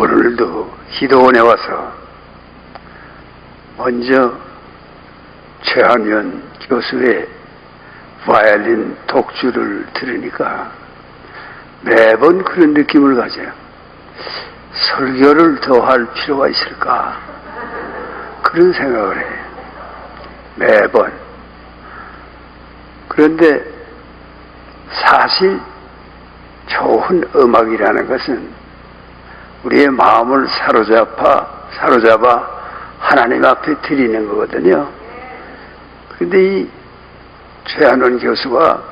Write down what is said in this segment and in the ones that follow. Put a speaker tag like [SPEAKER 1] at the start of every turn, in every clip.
[SPEAKER 1] 오늘도 기도원에 와서 먼저 최한현 교수의 바이올린 독주를 들으니까 매번 그런 느낌을 가져요. 설교를 더 할 필요가 있을까? 그런 생각을 해요. 매번. 그런데 사실 좋은 음악이라는 것은 우리의 마음을 사로잡아 하나님 앞에 드리는 거거든요. 그런데 이 최한원 교수가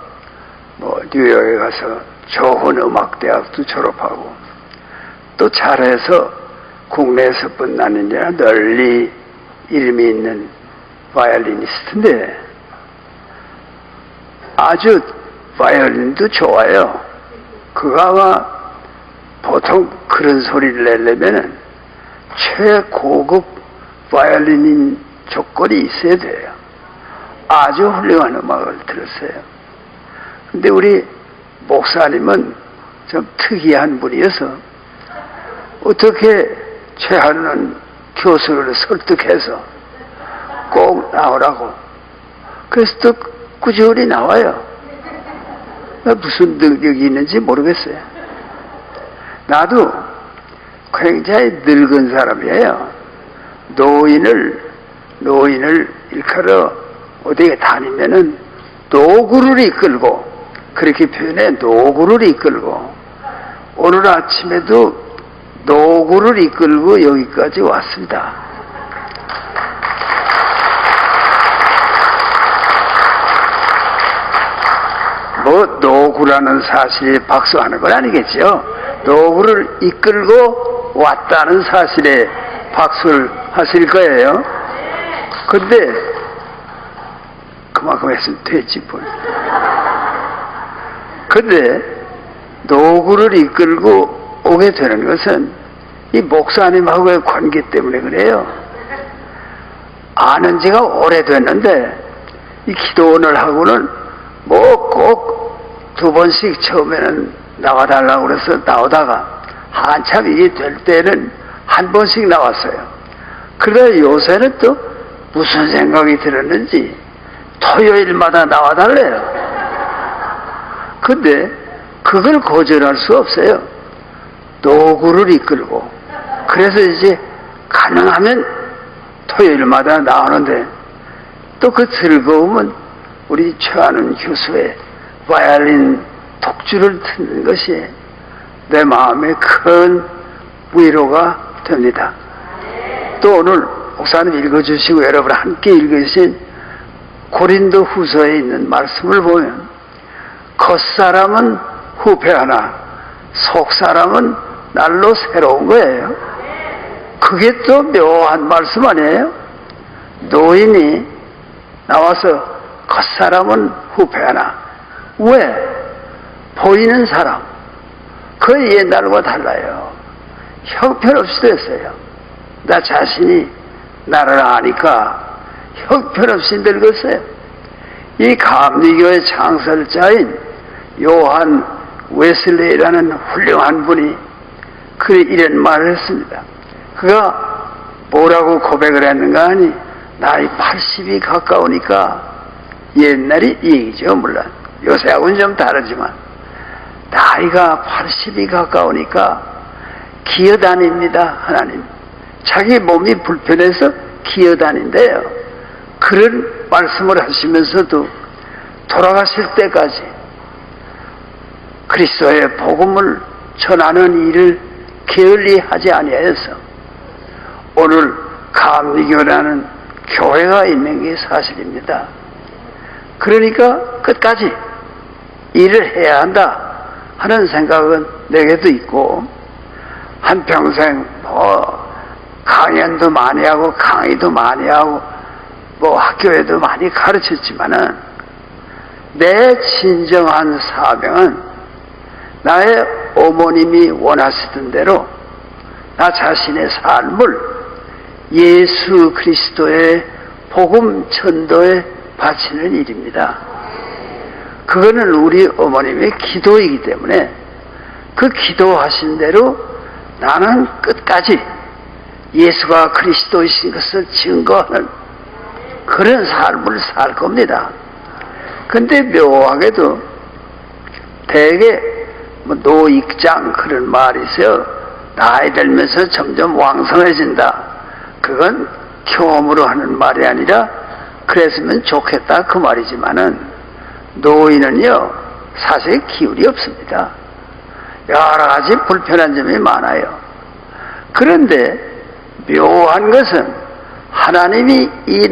[SPEAKER 1] 뉴욕에 가서 좋은 음악대학도 졸업하고 또 잘해서 국내에서뿐 아니라 널리 이름이 있는 바이올리니스트인데 아주 바이올린도 좋아요. 그가 아마 보통 그런 소리를 내려면 최고급 바이올린인 조건이 있어야 돼요. 아주 훌륭한 음악을 들었어요. 근데 우리 목사님은 좀 특이한 분이어서 어떻게 최한원 교수를 설득해서 꼭 나오라고. 그래서 또 꾸준히 나와요. 무슨 능력이 있는지 모르겠어요. 나도 굉장히 늙은 사람이에요. 노인을 일컬어 어디에 다니면은 노구를 이끌고, 그렇게 표현해. 노구를 이끌고 오늘 아침에도 노구를 이끌고 여기까지 왔습니다. 노구라는 사실에 박수하는 건 아니겠죠. 노구를 이끌고 왔다는 사실에 박수를 하실 거예요. 근데 그만큼 했으면 됐지 뭘. 근데 노구를 이끌고 오게 되는 것은 이 목사님하고의 관계 때문에 그래요. 아는 지가 오래됐는데 이 기도원을 하고는 꼭 2번씩 처음에는 나와달라고 그래서 나오다가 한참 이게 될 때는 1번씩 나왔어요. 그러다 요새는 또 무슨 생각이 들었는지 토요일마다 나와달래요. 근데 그걸 거절할 수 없어요. 노구를 이끌고. 그래서 이제 가능하면 토요일마다 나오는데 또 그 즐거움은 우리 최한원 교수의 바이올린 독주를 듣는 것이 내 마음에 큰 위로가 됩니다. 또 오늘 목사님 읽어주시고 여러분 함께 읽으신 고린도 후서에 있는 말씀을 보면 겉사람은 후패하나 속사람은 날로 새로운 거예요. 그게 또 묘한 말씀 아니에요? 노인이 나와서 겉사람은 후패하나. 왜? 보이는 사람. 그 옛날과 달라요. 형편없이 됐어요. 나 자신이 나를 아니까 형편없이 늙었어요. 이 감리교의 창설자인 요한 웨슬레이라는 훌륭한 분이 이런 말을 했습니다. 그가 뭐라고 고백을 했는가 하니 나이 80이 가까우니까 옛날이 얘기죠. 물론 요새하고는 좀 다르지만 나이가 80이 가까우니까 기어다닙니다. 하나님 자기 몸이 불편해서 기어다닌대요. 그런 말씀을 하시면서도 돌아가실 때까지 그리스도의 복음을 전하는 일을 게을리 하지 아니하여서 오늘 감리교라는 교회가 있는 게 사실입니다. 그러니까 끝까지 일을 해야 한다 하는 생각은 내게도 있고, 한평생 강연도 많이 하고 강의도 많이 하고 학교에도 많이 가르쳤지만은 내 진정한 사명은 나의 어머님이 원하시던 대로 나 자신의 삶을 예수 그리스도의 복음 전도에 바치는 일입니다. 그거는 우리 어머님의 기도이기 때문에 그 기도하신 대로 나는 끝까지 예수가 그리스도이신 것을 증거하는 그런 삶을 살 겁니다. 근데 묘하게도 대개 노익장 그런 말이 있어요. 나이 들면서 점점 왕성해진다. 그건 경험으로 하는 말이 아니라 그랬으면 좋겠다 그 말이지만은 노인은요 사실 기울이 없습니다. 여러 가지 불편한 점이 많아요. 그런데 묘한 것은 하나님이 이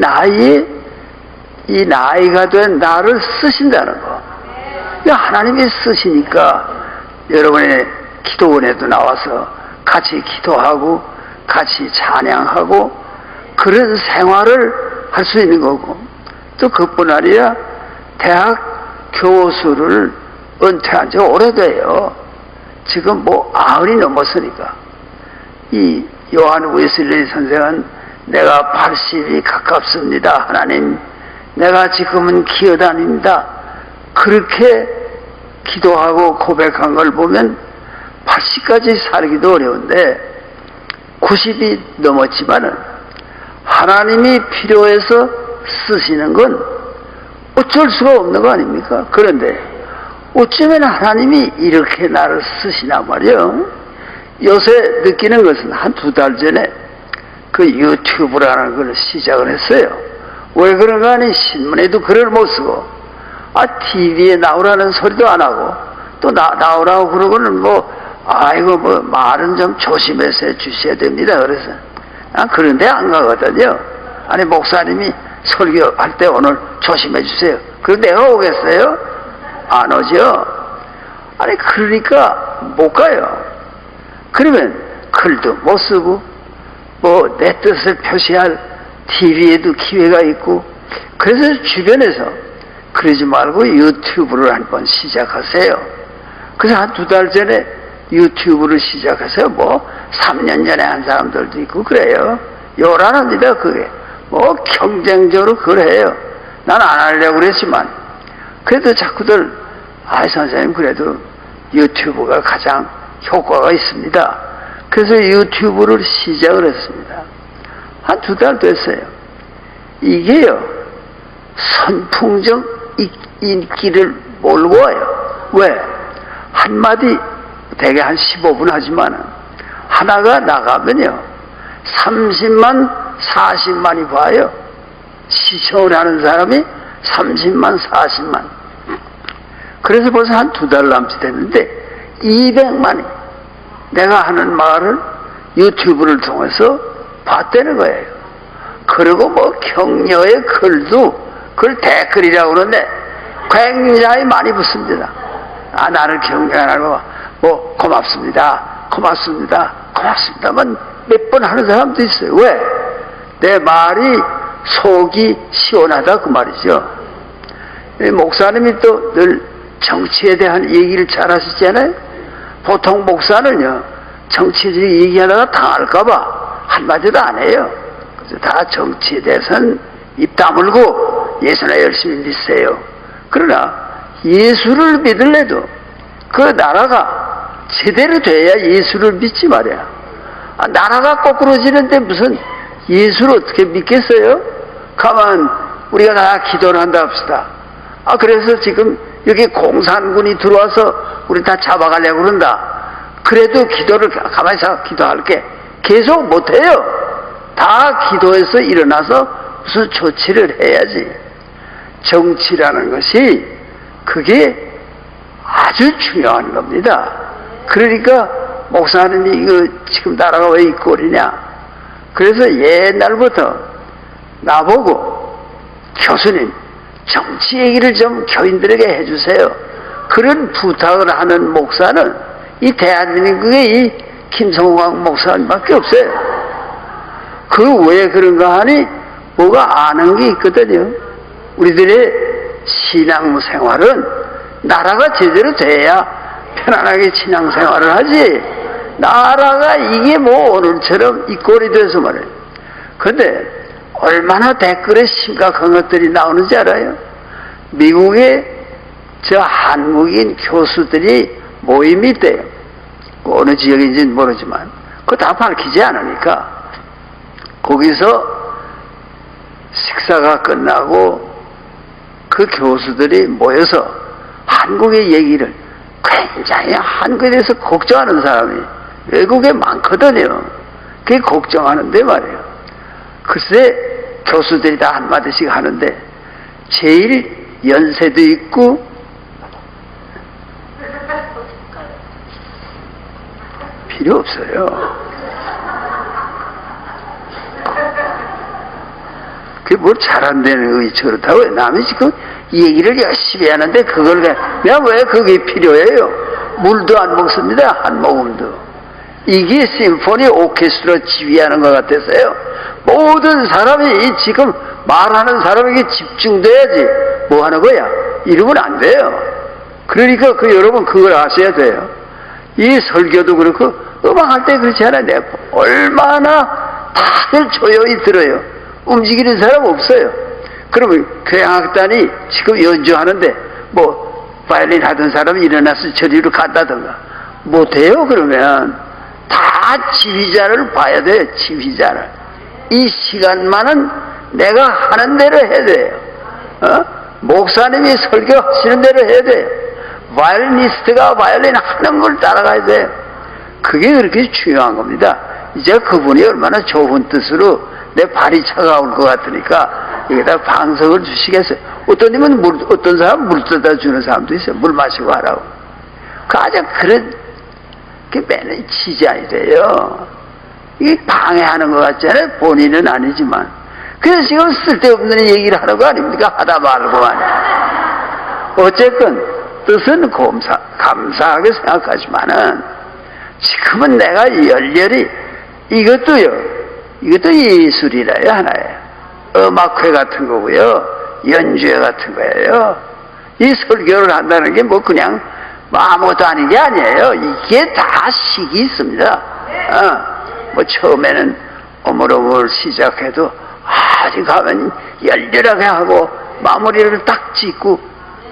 [SPEAKER 1] 나이가 된 나를 쓰신다는 거. 하나님이 쓰시니까 여러분의 기도원에도 나와서 같이 기도하고 같이 찬양하고 그런 생활을 할 수 있는 거고, 또 그뿐 아니라 대학 교수를 은퇴한 지 오래돼요. 지금 뭐 90이 넘었으니까. 이 요한 웨슬리 선생은 내가 80이 가깝습니다. 하나님, 내가 지금은 기어다닙니다. 그렇게 기도하고 고백한 걸 보면 80까지 살기도 어려운데 90이 넘었지만은 하나님이 필요해서 쓰시는 건 어쩔 수가 없는 거 아닙니까? 그런데 어쩌면 하나님이 이렇게 나를 쓰시나 말이요. 요새 느끼는 것은 한 2달 전에 그 유튜브라는 걸 시작을 했어요. 왜 그런가 하니 신문에도 글을 못 쓰고 TV에 나오라는 소리도 안 하고 또 나오라고 그러고는 아이고 말은 좀 조심해서 해주셔야 됩니다. 그래서 난 그런데 안 가거든요. 아니 목사님이 설교할 때 오늘 조심해 주세요. 그럼 내가 오겠어요? 안 오죠. 아니 그러니까 못 가요. 그러면 글도 못 쓰고 내 뜻을 표시할 TV에도 기회가 있고, 그래서 주변에서 그러지 말고 유튜브를 한번 시작하세요. 그래서 한 2달 전에 유튜브를 시작해서 3년 전에 한 사람들도 있고 그래요. 요란합니다. 그게 경쟁적으로 그걸 해요. 난 안 하려고 그랬지만 그래도 자꾸들 선생님 그래도 유튜브가 가장 효과가 있습니다. 그래서 유튜브를 시작을 했습니다. 한 2달 됐어요. 이게요 선풍적 인기를 몰고 와요. 왜? 한마디 대개 한 15분 하지만 하나가 나가면요 30만 40만이 봐요. 시청을 하는 사람이 30만 40만. 그래서 벌써 한 2달 남짓 됐는데 200만이 내가 하는 말을 유튜브를 통해서 봤다는 거예요. 그리고 격려의 글도 그걸 댓글이라고 그러는데 굉장히 많이 붙습니다. 나를 격려하라고 고맙습니다. 고맙습니다. 고맙습니다만 몇 번 하는 사람도 있어요. 왜? 내 말이 속이 시원하다 그 말이죠. 목사님이 또 늘 정치에 대한 얘기를 잘 하시잖아요. 보통 목사는요 정치적 얘기하다가 당할까봐 한마디도 안 해요. 그래서 다 정치에 대해서는 입 다물고 예수나 열심히 믿으세요. 그러나 예수를 믿을래도 그 나라가 제대로 돼야 예수를 믿지 말이야. 나라가 거꾸로지는데 무슨 예수를 어떻게 믿겠어요? 가만 우리가 다 기도를 한다 합시다. 그래서 지금 여기 공산군이 들어와서 우리 다 잡아가려고 그런다. 그래도 기도를 가만히 있어 기도할게. 계속 못해요. 다 기도해서 일어나서 무슨 조치를 해야지. 정치라는 것이 그게 아주 중요한 겁니다. 그러니까 목사님이 이거 지금 나라가 왜 이 꼴이냐. 그래서 옛날부터 나보고 교수님 정치 얘기를 좀 교인들에게 해주세요. 그런 부탁을 하는 목사는 이 대한민국에 이 김성광 목사님밖에 없어요. 그 왜 그런가 하니 뭐가 아는 게 있거든요. 우리들의 신앙생활은 나라가 제대로 돼야 편안하게 신앙생활을 하지. 나라가 이게 오늘처럼 이 꼴이 돼서 말이에요. 근데 얼마나 댓글에 심각한 것들이 나오는지 알아요? 미국에 한국인 교수들이 모임이 있대요. 어느 지역인지는 모르지만 그거 다 밝히지 않으니까 거기서 식사가 끝나고 그 교수들이 모여서 한국의 얘기를, 굉장히 한국에 대해서 걱정하는 사람이 외국에 많거든요. 그게 걱정하는데 말이에요. 글쎄 교수들이 다 한마디씩 하는데 제일 연세도 있고 필요 없어요. 그게 뭘 잘한다는 거지. 그렇다고 남이 지금 이 얘기를 열심히 하는데 그걸 내가 왜 그게 필요해요? 물도 안 먹습니다. 한 모금도. 이게 심포니 오케스트라 지휘하는 것 같아서요. 모든 사람이 지금 말하는 사람에게 집중돼야지 뭐 하는 거야? 이러면 안 돼요. 그러니까 여러분 그걸 아셔야 돼요. 이 설교도 그렇고 음악할 때 그렇지 않아요. 내가 얼마나 다들 조용히 들어요. 움직이는 사람 없어요. 그러면 교향악단이 지금 연주하는데 뭐 바이올린 하던 사람이 일어나서 저리로 간다든가 못해요. 그러면 다 지휘자를 봐야 돼요. 지휘자를. 이 시간만은 내가 하는 대로 해야 돼요. 목사님이 설교하시는 대로 해야 돼요. 바이올리니스트가 바이올린 하는 걸 따라가야 돼요. 그게 그렇게 중요한 겁니다. 이제 그분이 얼마나 좋은 뜻으로 내 발이 차가울 것 같으니까 여기다 방석을 주시겠어요. 어떤 님은 어떤 사람 물 떠다 주는 사람도 있어요. 물 마시고 하라고. 그 아주 그런 게 매는 지장이 돼요. 이게 방해하는 것 같잖아요. 본인은 아니지만. 그래서 지금 쓸데없는 얘기를 하는 거 아닙니까? 하다 말고만. 어쨌건 뜻은 감사하게 생각하지만은 지금은 내가 열렬히 이것도 예술이라요. 하나예요. 음악회 같은 거고요. 연주회 같은 거예요. 이 설교를 한다는 게 뭐 그냥 아무것도 아닌 게 아니에요. 이게 다 식이 있습니다. 뭐 처음에는 어물어물 시작해도 아직 가면 열렬하게 하고 마무리를 딱 짓고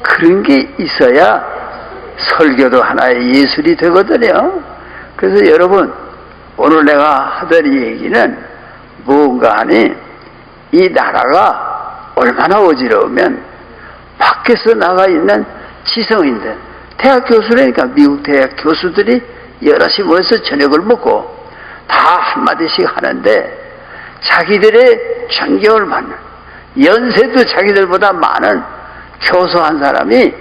[SPEAKER 1] 그런 게 있어야 설교도 하나의 예술이 되거든요. 그래서 여러분 오늘 내가 하던 이 얘기는 뭔가 하니 이 나라가 얼마나 어지러우면 밖에서 나가 있는 지성인들, 대학 교수라니까 미국 대학 교수들이 여럿이 모여서 저녁을 먹고 다 한마디씩 하는데 자기들의 존경을 받는, 연세도 자기들보다 많은 교수 한 사람이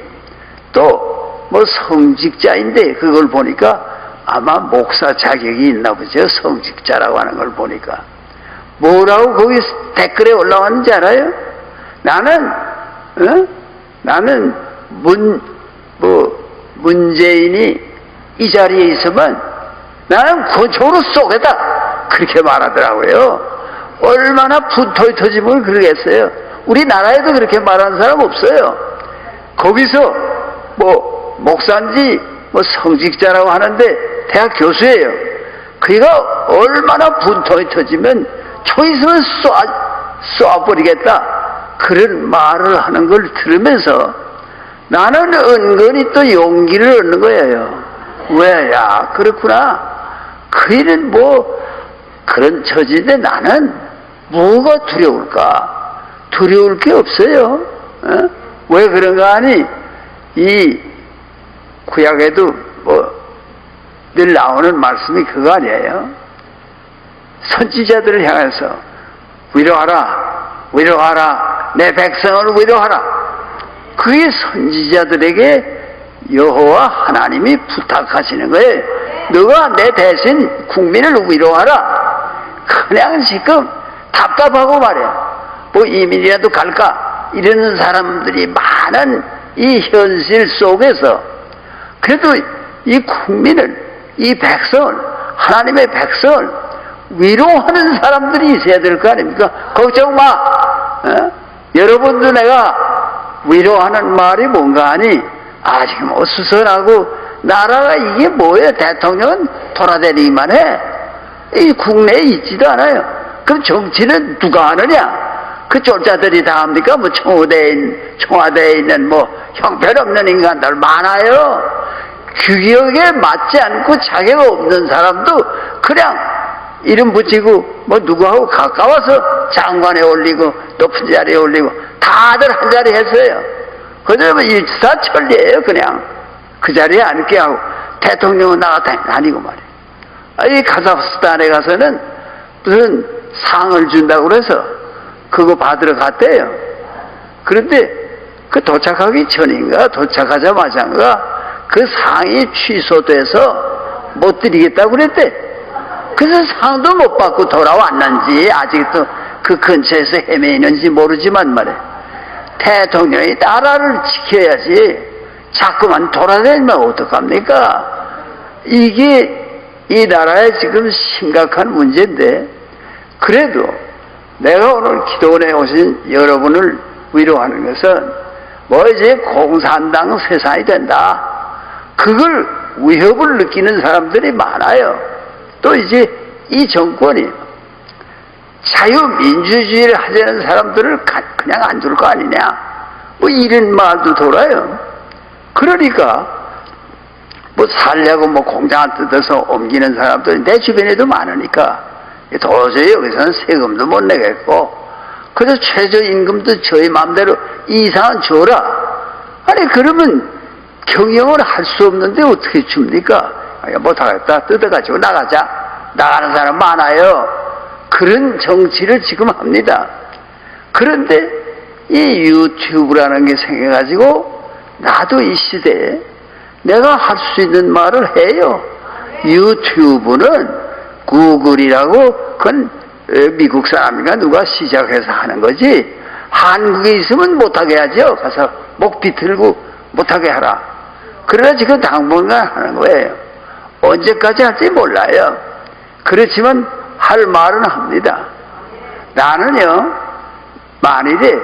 [SPEAKER 1] 또 뭐 성직자인데 그걸 보니까 아마 목사 자격이 있나 보죠. 성직자라고 하는 걸 보니까 뭐라고 거기 댓글에 올라왔는지 알아요? 나는 문재인이 이 자리에 있으면 나는 권총으로 쏘겠다 그렇게 말하더라고요. 얼마나 분통이 터지면 그러겠어요. 우리나라에도 그렇게 말하는 사람 없어요. 거기서 뭐 목사인지 뭐 성직자라고 하는데 대학 교수예요. 그가 얼마나 분통이 터지면 총 있으면 쏴버리겠다 그런 말을 하는 걸 들으면서 나는 은근히 또 용기를 얻는 거예요. 왜? 야 그렇구나. 그 일은 뭐 그런 처지인데 나는 뭐가 두려울까? 두려울 게 없어요. 왜 그런가 하니 이 구약에도 뭐 늘 나오는 말씀이 그거 아니에요. 선지자들을 향해서 위로하라 내 백성을 위로하라. 그게 선지자들에게 여호와 하나님이 부탁하시는 거예요. 너가 내 대신 국민을 위로하라. 그냥 지금 답답하고 말이야. 뭐 이민이라도 갈까 이러는 사람들이 많은 이 현실 속에서 그래도 이 국민을, 이 백성을, 하나님의 백성을 위로하는 사람들이 있어야 될 거 아닙니까? 걱정 마. 여러분도 내가 위로하는 말이 뭔가 하니 지금 어수선하고 나라가 이게 뭐예요? 대통령은 돌아다니기만 해. 이 국내에 있지도 않아요. 그럼 정치는 누가 하느냐? 그 쫄자들이 다 합니까? 뭐 청와대에 있는 뭐 형편없는 인간들 많아요. 규격에 맞지 않고 자격 없는 사람도 그냥 이름 붙이고 뭐 누구하고 가까워서 장관에 올리고 높은 자리에 올리고 다들 한 자리 했어요. 그러면 일사천리예요. 그냥 그 자리에 앉게 하고 대통령은 나갔다 아니고 말이에요. 이 카자흐스탄에 가서는 무슨 상을 준다고 그래서 그거 받으러 갔대요. 그런데 그 도착하기 전인가 도착하자마자인가 그 상이 취소돼서 못 드리겠다고 그랬대. 그래서 상도 못 받고 돌아왔는지 아직도 그 근처에서 헤매이는지 모르지만 말이에요. 대통령이 나라를 지켜야지 자꾸만 돌아다니면 어떡합니까? 이게 이 나라의 지금 심각한 문제인데, 그래도 내가 오늘 기도원에 오신 여러분을 위로하는 것은 뭐 이제 공산당 세상이 된다, 그걸 위협을 느끼는 사람들이 많아요. 또 이제 이 정권이 자유민주주의를 하자는 사람들을 그냥 안 둘 거 아니냐, 뭐 이런 말도 돌아요. 그러니까 뭐 살려고 뭐 공장을 뜯어서 옮기는 사람들이 내 주변에도 많으니까 도저히 여기서는 세금도 못 내겠고, 그래서 최저임금도 저희 마음대로 이상은 줘라. 아니 그러면 경영을 할 수 없는데 어떻게 줍니까? 못하겠다, 뜯어가지고 나가자. 나가는 사람 많아요. 그런 정치를 지금 합니다. 그런데 이 유튜브라는 게 생겨가지고 나도 이 시대에 내가 할 수 있는 말을 해요. 유튜브는 구글이라고 그건 미국 사람인가 누가 시작해서 하는 거지, 한국에 있으면 못하게 하죠. 가서 목 비틀고 못하게 하라. 그러나 지금 당분간 하는 거예요. 언제까지 할지 몰라요. 그렇지만 할 말은 합니다. 나는요, 만일에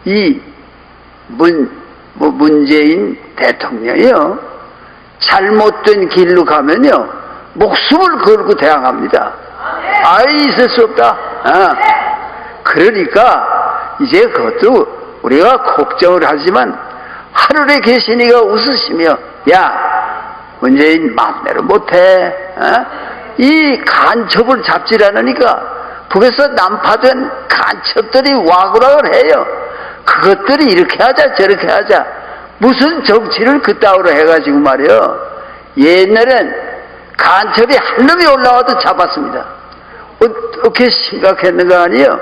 [SPEAKER 1] 이 문재인 대통령이요 잘못된 길로 가면요 목숨을 걸고 대항합니다. 있을 수 없다. 그러니까 이제 그것도 우리가 걱정을 하지만 하늘에 계시니가 웃으시며, 야 문재인 마음대로 못해. 이 간첩을 잡질 않으니까 북에서 난파된 간첩들이 와구락을 해요. 그것들이 이렇게 하자 저렇게 하자, 무슨 정치를 그따위로 해가지고 말이요. 옛날엔 간첩이 한 놈이 올라와도 잡았습니다. 어떻게 심각했는가 아니에요.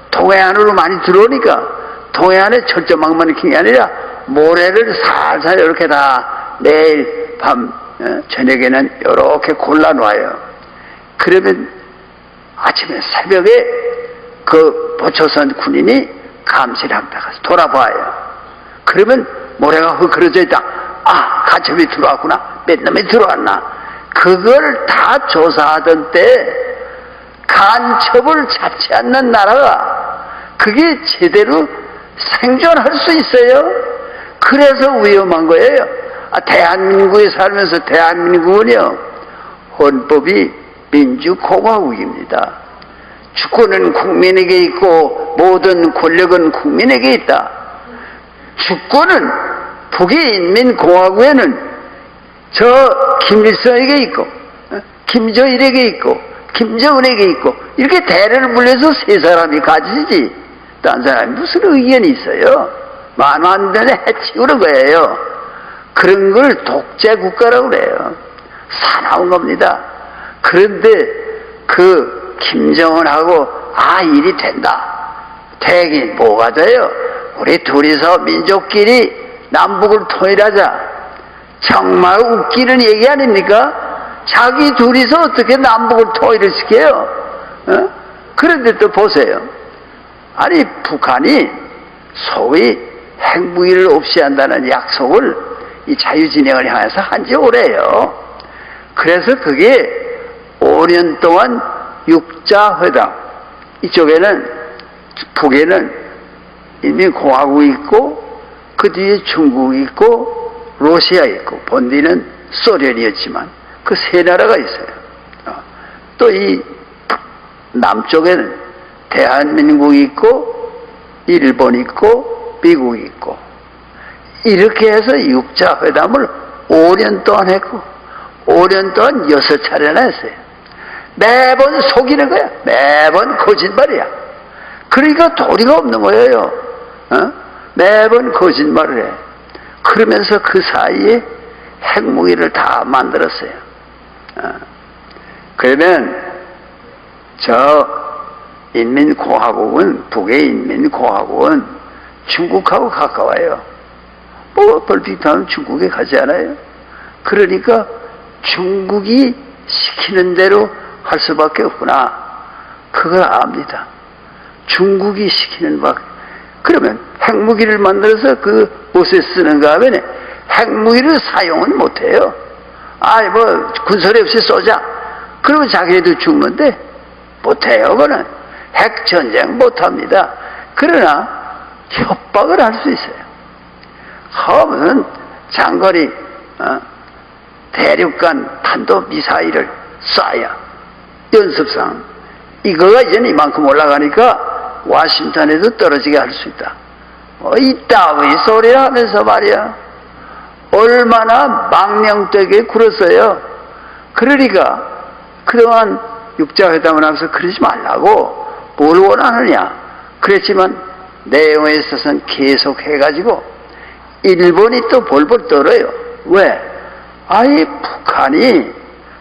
[SPEAKER 1] 동해안으로 많이 들어오니까 동해안에 철조망만 있는 게 아니라 모래를 살살 이렇게 다 매일 밤 저녁에는 이렇게 골라놔요. 그러면 아침에 새벽에 그 보초선 군인이 감시를 합니다. 가서 돌아봐요. 그러면 모래가 흐그러져 있다. 간첩이 들어왔구나. 몇 놈이 들어왔나. 그걸 다 조사하던 때 간첩을 잡지 않는 나라가 그게 제대로 생존할 수 있어요. 그래서 위험한 거예요. 대한민국에 살면서 대한민국은요 헌법이 민주공화국입니다. 주권은 국민에게 있고 모든 권력은 국민에게 있다. 주권은 북인민공화국에는 저 김일성에게 있고 김정일에게 있고 김정은에게 있고 이렇게 대를 물려서 세 사람이 가지지, 딴 사람이 무슨 의견이 있어요. 말도 안 되는 해치우는 거예요. 그런 걸 독재국가라고 그래요. 사나운 겁니다. 그런데 그 김정은하고 일이 된다. 되긴 뭐가 돼요. 우리 둘이서 민족끼리 남북을 통일하자. 정말 웃기는 얘기 아닙니까? 자기 둘이서 어떻게 남북을 통일을 시켜요? 그런데 또 보세요. 아니 북한이 소위 핵무기를 없이 한다는 약속을 이 자유진영을 향해서 한 지 오래요. 그래서 그게 5년 동안 육자회담, 이쪽에는 북에는 인민공화국이 있고 그 뒤에 중국이 있고 러시아 있고 본디는 소련이었지만 그 세 나라가 있어요. 또 이 남쪽에는 대한민국이 있고 일본 있고 미국이 있고 이렇게 해서 육자회담을 5년 동안 했고 5년 동안 6차례나 했어요. 매번 속이는 거야. 매번 거짓말이야. 그러니까 도리가 없는 거예요. 매번 거짓말을 해. 그러면서 그 사이에 핵무기를 다 만들었어요. 그러면 저 인민공화국은, 북의 인민공화국은 중국하고 가까워요. 벌빅하면 중국에 가지 않아요. 그러니까 중국이 시키는 대로 할 수밖에 없구나. 그걸 압니다. 중국이 시키는 바. 그러면 핵무기를 만들어서 그 옷에 쓰는가 하면 핵무기를 사용은 못해요. 뭐 군소리 없이 쏘자. 그러면 자기네도 죽는데 못해요. 그거는 핵전쟁 못합니다. 그러나 협박을 할 수 있어요. 하면은 장거리 대륙간 탄도미사일을 쏴야 연습상 이거가 이제는 이만큼 올라가니까 와싱턴에도 떨어지게 할 수 있다. 이따위 소리를 하면서 말이야. 얼마나 망령되게 굴었어요. 그러니까 그동안 육자회담을 하면서 그러지 말라고 뭘 원하느냐 그랬지만 내용에 있어서는 계속 해가지고 일본이 또 볼볼 떨어요. 왜? 북한이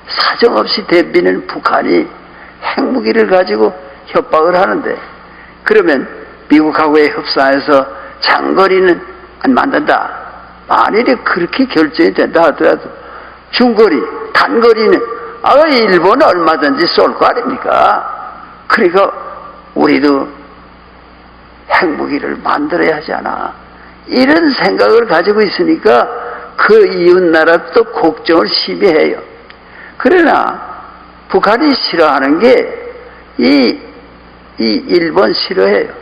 [SPEAKER 1] 사정없이 대비는 북한이 핵무기를 가지고 협박을 하는데 그러면 미국하고의 협상에서 장거리는 안 만든다. 만일에 그렇게 결정이 된다 하더라도 중거리, 단거리는 일본은 얼마든지 쏠 거 아닙니까? 그러니까 우리도 핵무기를 만들어야 하잖아. 이런 생각을 가지고 있으니까 그 이웃나라도 걱정을 심히 해요. 그러나 북한이 싫어하는 게 이 일본 싫어해요.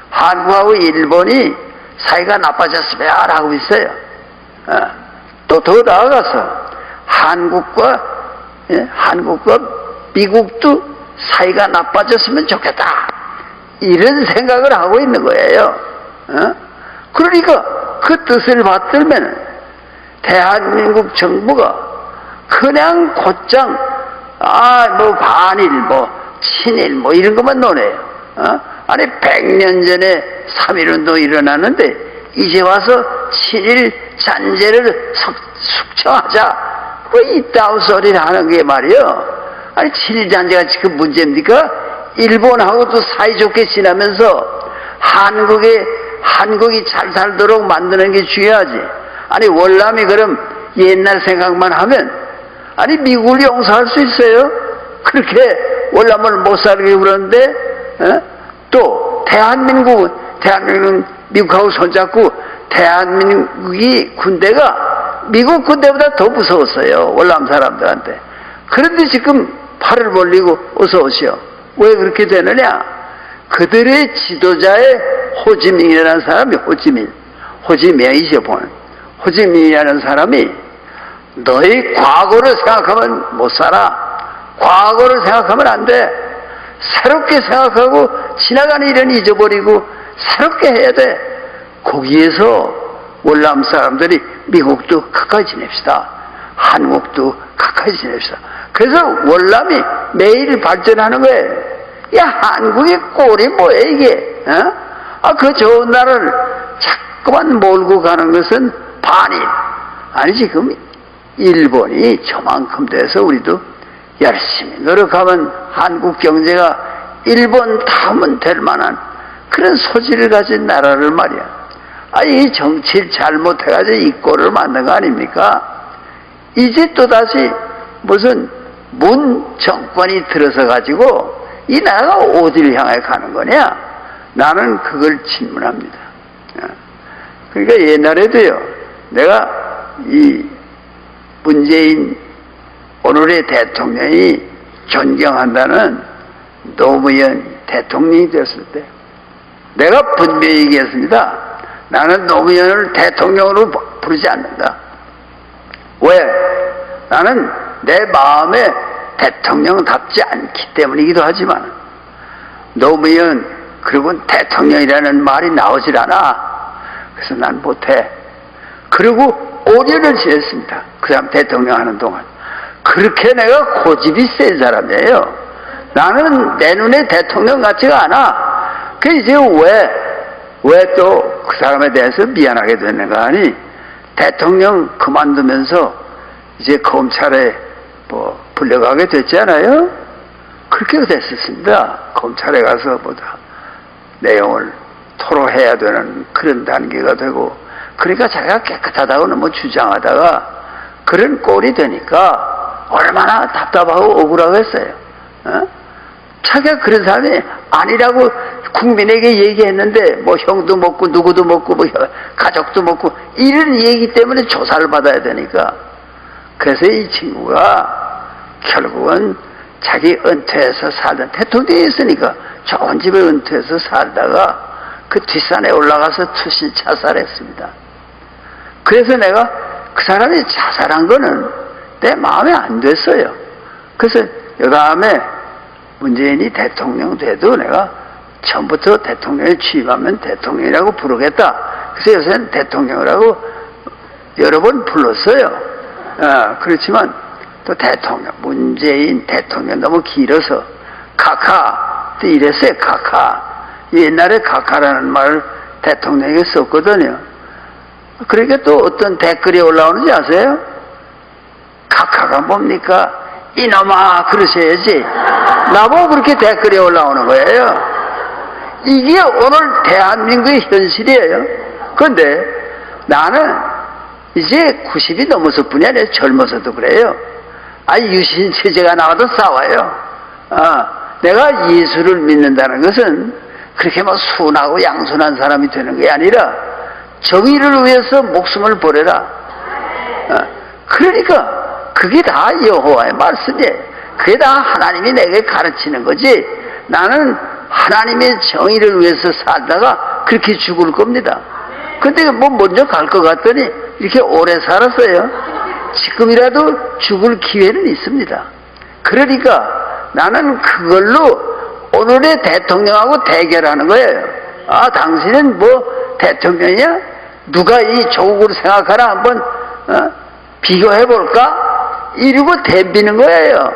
[SPEAKER 1] 한국하고 일본이 사이가 나빠졌으면 하고 있어요. 또 더 나아가서 한국과 미국도 사이가 나빠졌으면 좋겠다. 이런 생각을 하고 있는 거예요. 그러니까 그 뜻을 받들면 대한민국 정부가 그냥 곧장 반일 친일 이런 것만 논해요. 100년 전에 3.1운동 일어났는데 이제 와서 친일 잔재를 숙청하자 이따위 소리를 하는 게 말이에요. 친일 잔재가 지금 문제입니까? 일본하고도 사이좋게 지나면서 한국이 잘 살도록 만드는 게 중요하지. 월남이 그럼 옛날 생각만 하면 미국을 용서할 수 있어요? 그렇게 월남을 못 살게 그러는데 또 대한민국은 미국하고 손잡고 대한민국이 군대가 미국 군대보다 더 무서웠어요. 월남 사람들한테. 그런데 지금 팔을 벌리고 어서 오시오. 왜 그렇게 되느냐? 그들의 지도자의 호지민이라는 사람이 호지민이죠. 호지민이라는 사람이 너희 과거를 생각하면 못 살아. 과거를 생각하면 안 돼. 새롭게 생각하고 지나가는 일은 잊어버리고 새롭게 해야 돼. 거기에서 월남 사람들이 미국도 가까이 지냅시다. 한국도 가까이 지냅시다. 그래서 월남이 매일 발전하는 거예요. 한국의 꼴이 뭐야 이게? 그 좋은 나라를 자꾸만 몰고 가는 것은 반일. 지금 일본이 저만큼 돼서 우리도 열심히 노력하면 한국 경제가 일본 다음은 될 만한 그런 소질을 가진 나라를 말이야. 이 정치를 잘못해가지고 이 꼴을 만든 거 아닙니까? 이제 또다시 무슨 문 정권이 들어서 가지고 이 나라가 어디를 향해 가는 거냐? 나는 그걸 질문합니다. 그러니까 옛날에도요, 내가 이 문재인 오늘의 대통령이 존경한다는 노무현 대통령이 됐을 때 내가 분명히 얘기했습니다. 나는 노무현을 대통령으로 부르지 않는다. 왜? 나는 내 마음에 대통령답지 않기 때문이기도 하지만 노무현 그리고 대통령이라는 말이 나오질 않아. 그래서 난 못해. 그리고 5년을 지냈습니다. 그 사람 대통령 하는 동안. 그렇게 내가 고집이 센 사람이에요. 나는 내 눈에 대통령 같지가 않아. 그 이제 왜 또 그 사람에 대해서 미안하게 되는가 하니, 대통령 그만두면서 이제 검찰에 불려가게 됐잖아요. 그렇게 됐었습니다. 검찰에 가서 내용을 토로해야 되는 그런 단계가 되고, 그러니까 자기가 깨끗하다고는 주장하다가 그런 꼴이 되니까 얼마나 답답하고 억울하겠어요. 자기가 그런 사람이 아니라고 국민에게 얘기했는데 형도 먹고 누구도 먹고 가족도 먹고 이런 얘기 때문에 조사를 받아야 되니까. 그래서 이 친구가 결국은 자기 은퇴해서 살던, 대통령이 있으니까 좋은 집에 은퇴해서 살다가 그 뒷산에 올라가서 투신 자살했습니다. 그래서 내가 그 사람이 자살한 거는 내 마음에 안 됐어요. 그래서 여다음에 문재인이 대통령 돼도 내가 처음부터 대통령에 취임하면 대통령이라고 부르겠다. 그래서 요새는 대통령이라고 여러 번 불렀어요. 그렇지만 또 대통령, 문재인 대통령 너무 길어서 카카 또 이랬어요. 카카. 옛날에 카카라는 말을 대통령에게 썼거든요. 그러니까 또 어떤 댓글이 올라오는지 아세요? 카카가 뭡니까? 이놈아 그러셔야지. 나보고 그렇게 댓글이 올라오는 거예요. 이게 오늘 대한민국의 현실이에요. 그런데 나는 이제 90이 넘어서 뿐이 아니라 젊어서도 그래요. 유신체제가 나와도 싸워요. 내가 예수를 믿는다는 것은 그렇게 순하고 양순한 사람이 되는 게 아니라 정의를 위해서 목숨을 버려라. 그러니까 그게 다 여호와의 말씀이에요. 그게 다 하나님이 내게 가르치는 거지. 나는 하나님의 정의를 위해서 살다가 그렇게 죽을 겁니다. 근데 먼저 갈 것 같더니 이렇게 오래 살았어요. 지금이라도 죽을 기회는 있습니다. 그러니까 나는 그걸로 오늘의 대통령하고 대결하는 거예요. 당신은 대통령이야? 누가 이 조국을 생각하나 한번 비교해볼까? 이러고 덤비는 거예요.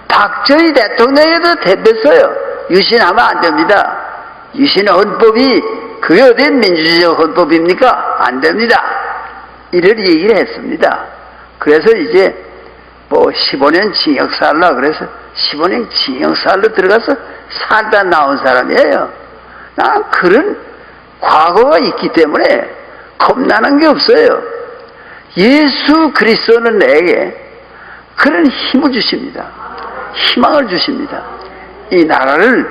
[SPEAKER 1] 박정희 대통령에도 덤볐어요. 유신하면 안 됩니다. 유신 헌법이 그게 어디 민주주의 헌법입니까? 안 됩니다. 이런 얘기를 했습니다. 그래서 이제 15년 징역 살라 그래서 15년 징역 살로 들어가서 살다 나온 사람이에요. 난 그런 과거가 있기 때문에 겁나는 게 없어요. 예수 그리스도는 내게 그런 힘을 주십니다. 희망을 주십니다. 이 나라를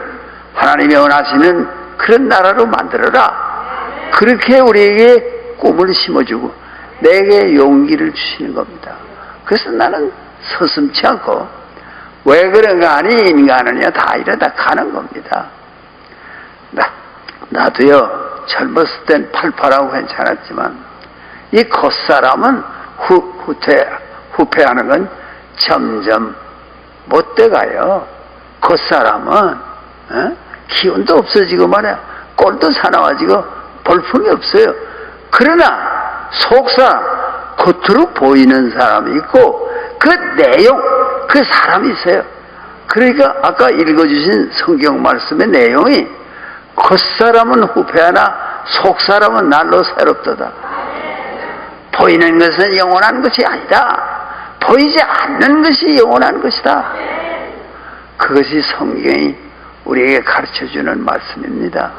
[SPEAKER 1] 하나님이 원하시는 그런 나라로 만들어라. 그렇게 우리에게 꿈을 심어주고 내게 용기를 주시는 겁니다. 그래서 나는 서슴지 않고 왜 그런가 하니 인간은요 다 이러다 가는 겁니다. 나도요 젊었을 땐 팔팔하고 괜찮았지만 이 겉사람은 후퇴하는 건 점점 못돼가요. 겉사람은 기운도 없어지고 말이야. 꼴도 사나워지고 볼품이 없어요. 그러나 속사람, 겉으로 보이는 사람이 있고 그 내용, 그 사람이 있어요. 그러니까 아까 읽어주신 성경 말씀의 내용이 겉사람은 후패하나 속사람은 날로 새롭도다. 보이는 것은 영원한 것이 아니다. 보이지 않는 것이 영원한 것이다. 그것이 성경이 우리에게 가르쳐주는 말씀입니다.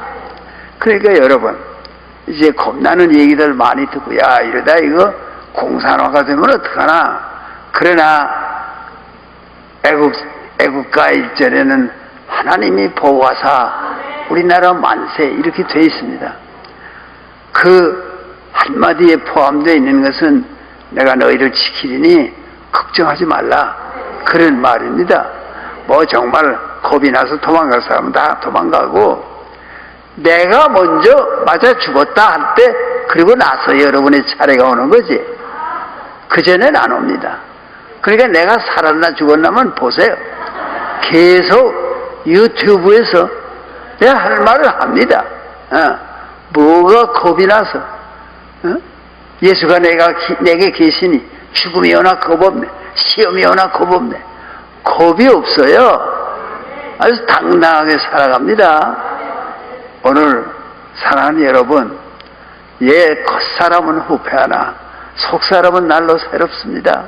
[SPEAKER 1] 그러니까 여러분 이제 겁나는 얘기들 많이 듣고 이러다 이거 공산화가 되면 어떡하나. 그러나 애국가 일절에는 하나님이 보호하사 우리나라 만세 이렇게 되어 있습니다. 그 한마디에 포함되어 있는 것은 내가 너희를 지키리니 걱정하지 말라 그런 말입니다. 정말 겁이 나서 도망갈 사람은 다 도망가고 내가 먼저 맞아 죽었다 할 때 그리고 나서 여러분의 차례가 오는 거지. 그전엔 안 옵니다. 그러니까 내가 살았나 죽었나만 보세요. 계속 유튜브에서 내가 할 말을 합니다. 뭐가 겁이 나서 예수가 내게 계시니 죽음이 오나 겁없네, 시험이 오나 겁없네. 겁이 없어요. 아주 당당하게 살아갑니다. 오늘 사랑하는 여러분, 겉사람은 후패하나 속사람은 날로 새롭습니다.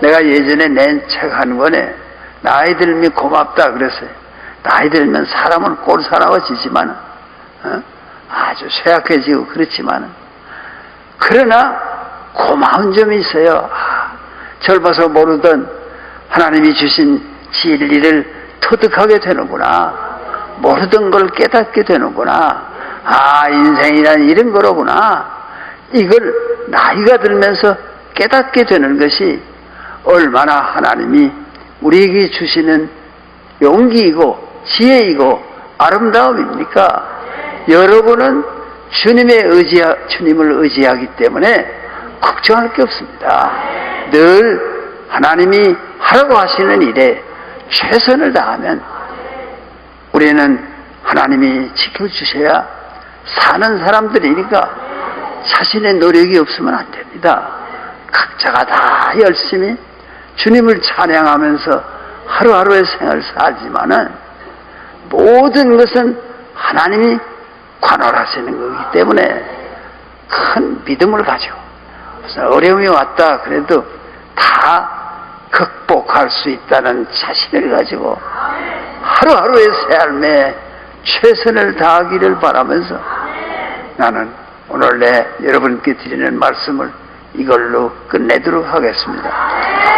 [SPEAKER 1] 내가 예전에 낸 책 한 권에 나이 들면 고맙다 그랬어요. 나이 들면 사람은 꼴사나워지지만 아주 쇠약해지고 그렇지만 그러나 고마운 점이 있어요. 젊어서 모르던 하나님이 주신 진리를 터득하게 되는구나. 모르던 걸 깨닫게 되는구나. 인생이란 이런 거로구나. 이걸 나이가 들면서 깨닫게 되는 것이 얼마나 하나님이 우리에게 주시는 용기이고 지혜이고 아름다움입니까? 여러분은 주님을 의지하기 때문에 걱정할 게 없습니다. 늘 하나님이 하라고 하시는 일에 최선을 다하면 우리는 하나님이 지켜주셔야 사는 사람들이니까 자신의 노력이 없으면 안 됩니다. 각자가 다 열심히 주님을 찬양하면서 하루하루의 생활을 살지만은 모든 것은 하나님이 관할하시는 거기 때문에 큰 믿음을 가지고 무슨 어려움이 왔다 그래도 다 극복할 수 있다는 자신을 가지고 하루하루의 삶에 최선을 다하기를 바라면서 나는 오늘 여러분께 드리는 말씀을 이걸로 끝내도록 하겠습니다.